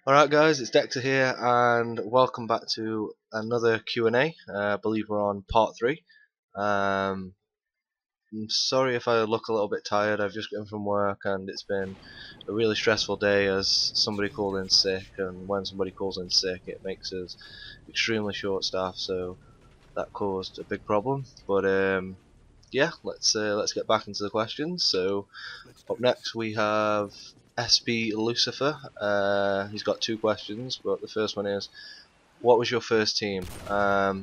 Alright guys, it's Dexsor here and welcome back to another Q&A. I believe we're on part 3. I'm sorry if I look a little bit tired. I've just gotten from work and it's been a really stressful day as somebody called in sick, and when somebody calls in sick it makes us extremely short staffed, so that caused a big problem. But yeah, let's get back into the questions. So up next we have SB Lucifer. He's got 2 questions, but the first one is, what was your first team? Well,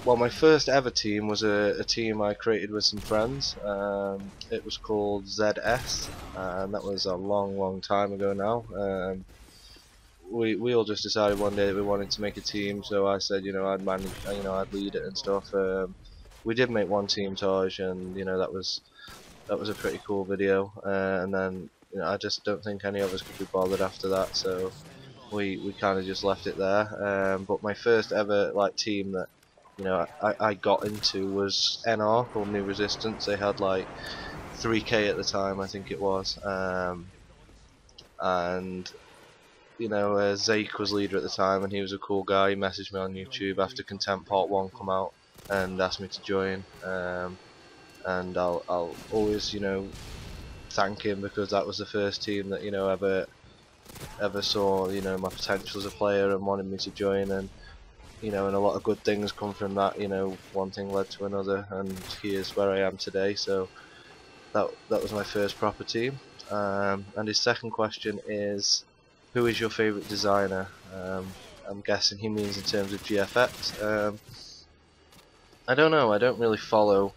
my first ever team was a team I created with some friends. It was called ZS, and that was a long time ago now. We all just decided one day that we wanted to make a team, so I said, I'd manage, I'd lead it and stuff. We did make one team, Taj, and that was a pretty cool video. And then I just don't think any of us could be bothered after that, so we kind of just left it there. But my first ever team that I got into was NR, called New Resistance. They had like 3K at the time, I think it was. And Zake was leader at the time, and he was a cool guy. He messaged me on YouTube after Content Part 1 come out and asked me to join. And I'll always thank him, because that was the first team that ever saw my potential as a player and wanted me to join. And and a lot of good things come from that. One thing led to another, and here's where I am today. So that was my first proper team. And his second question is, who is your favourite designer? I'm guessing he means in terms of GFX. I don't know, I don't really follow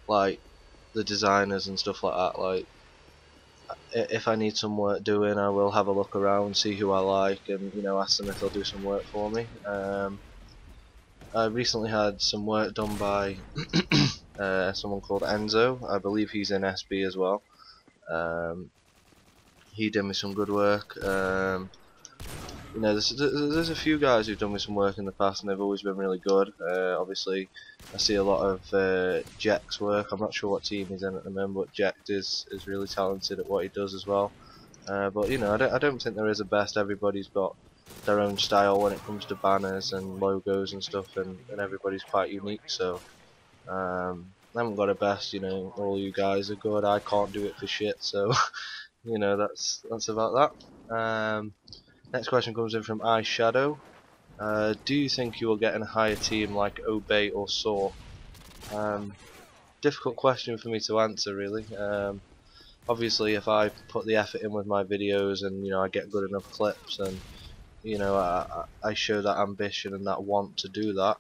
the designers and stuff like that. If I need some work doing, I will have a look around, see who I like, and ask them if they'll do some work for me. I recently had some work done by someone called Enzo. I believe he's in SB as well. He did me some good work. There's a few guys who've done me some work in the past, and they've always been really good. Obviously, I see a lot of Jack's work. I'm not sure what team he's in at the moment, but Jack is really talented at what he does as well. But I don't think there is a best. Everybody's got their own style when it comes to banners and logos and stuff, and everybody's quite unique. So I haven't got a best. All you guys are good. I can't do it for shit. So that's about that. Next question comes in from iShadow. Do you think you will get in a higher team like Obey or Saw? Difficult question for me to answer, really. Obviously, if I put the effort in with my videos and I get good enough clips, and I show that ambition and that want to do that,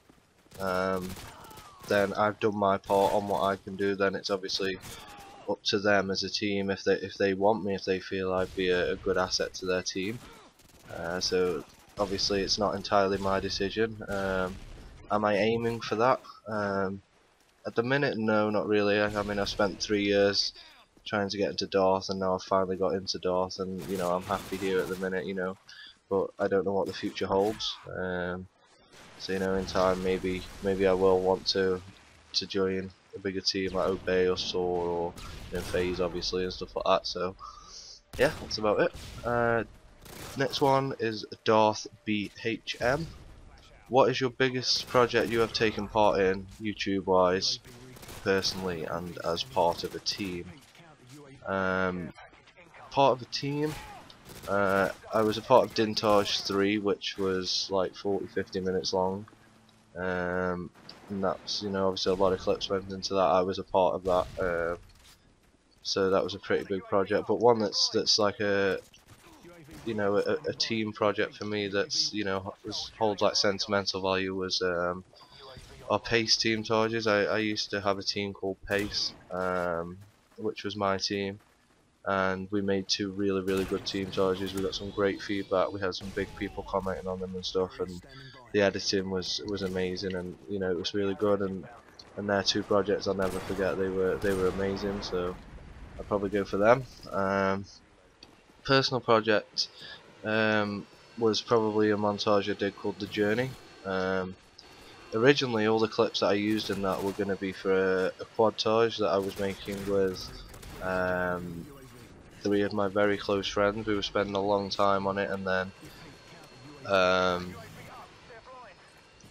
then I've done my part on what I can do. Then it's obviously up to them as a team if they want me, if they feel I'd be a good asset to their team. So obviously it's not entirely my decision. Am I aiming for that? At the minute, no, not really. I mean, I've spent 3 years trying to get into Darth, and now I've finally got into Darth, and I'm happy here at the minute, but I don't know what the future holds. So in time, maybe I will want to join a bigger team like Obey or Saw or FaZe, obviously, and stuff like that. So yeah, that's about it. Next one is Darth BHM. What is your biggest project you have taken part in, YouTube wise, personally, and as part of a team? Part of a team, I was a part of Dintage 3, which was like 40-50 minutes long. And that's obviously a lot of clips went into that. I was a part of that, so that was a pretty big project. But one that's like a team project for me that's holds like sentimental value was our Pace team charges. I used to have a team called Pace, which was my team, and we made 2 really good team charges. We got some great feedback. We had some big people commenting on them and stuff, and the editing was amazing, and it was really good. And their 2 projects I'll never forget. They were amazing, so I'll probably go for them. Personal project was probably a montage I did called The Journey. Originally, all the clips that I used in that were going to be for a quadtage that I was making with three of my very close friends. We were spending a long time on it, and then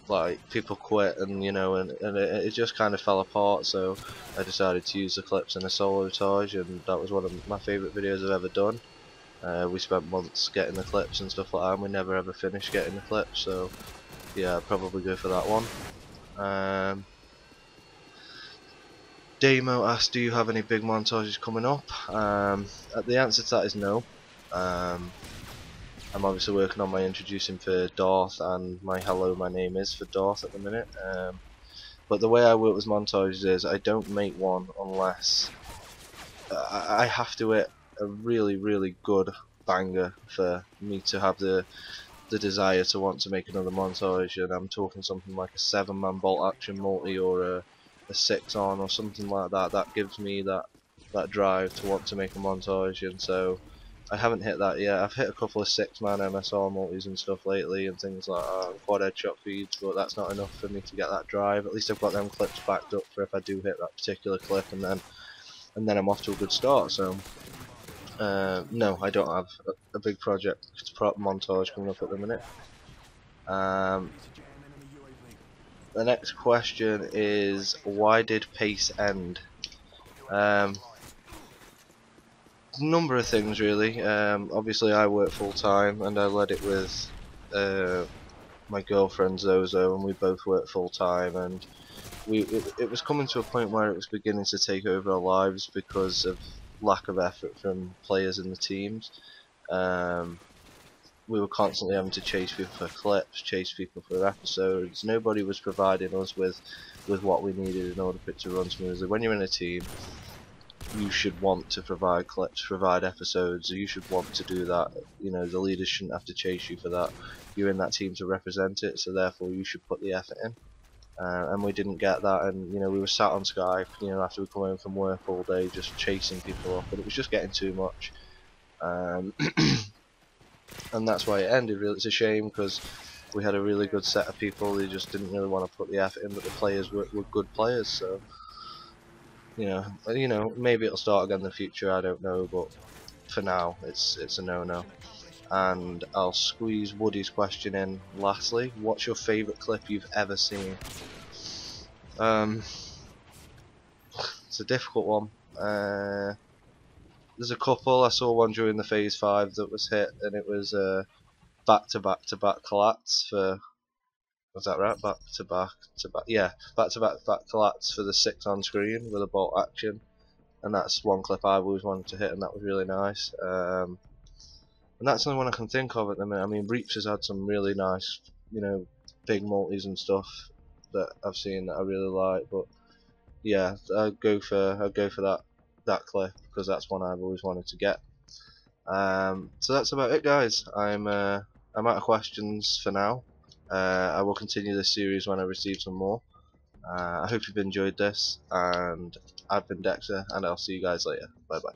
like people quit, and it just kind of fell apart. So I decided to use the clips in a solo tage, and that was one of my favourite videos I've ever done. We spent months getting the clips and stuff like that, and we never ever finished getting the clips. So yeah, I'd probably go for that one. Damo asked, do you have any big montages coming up? The answer to that is no. I'm obviously working on my introducing for Darth and my hello my name is for Darth at the minute. But the way I work with montages is I don't make one unless I have to hit a really good banger for me to have the desire to want to make another montage, and I'm talking something like a 7-man bolt action multi or a 6-on or something like that. That gives me that drive to want to make a montage, and so I haven't hit that yet. I've hit a couple of 6-man MSR multis and stuff lately and things like that, quad headshot feeds, but that's not enough for me to get that drive. At least I've got them clips backed up for if I do hit that particular clip, and then I'm off to a good start. So no, I don't have a big project montage coming up at the minute. The next question is, why did pace end? Number of things really. Obviously I work full time, and I led it with my girlfriend Zozo, and we both work full time, and it was coming to a point where it was beginning to take over our lives because of lack of effort from players in the teams. We were constantly having to chase people for clips, chase people for episodes. Nobody was providing us with what we needed in order for it to run smoothly. When you're in a team, you should want to provide clips, provide episodes. You should want to do that. The leaders shouldn't have to chase you for that. You're in that team to represent it, so therefore you should put the effort in. And we didn't get that, and we were sat on Skype, after we come home from work all day, just chasing people up, and it was just getting too much. And that's why it ended. Really, it's a shame because we had a really good set of people. They just didn't really want to put the effort in, but the players were good players. So maybe it'll start again in the future. I don't know, but for now, it's a no-no. And I'll squeeze Woody's question in lastly. What's your favourite clip you've ever seen? It's a difficult one. There's a couple. I saw one during the phase 5 that was hit, and it was back-to-back collapse for, was that right? Back-to-back, yeah, back-to-back collapse for the 6 on screen with a bolt action, and that's one clip I've always wanted to hit, and that was really nice. And that's the only one I can think of at the minute. I mean, Reaps has had some really nice, big multis and stuff that I've seen that I really like, but yeah, I'd go for that clip because that's one I've always wanted to get. So that's about it, guys. I'm out of questions for now. I will continue this series when I receive some more. I hope you've enjoyed this, and I've been Dexsor, and I'll see you guys later. Bye bye.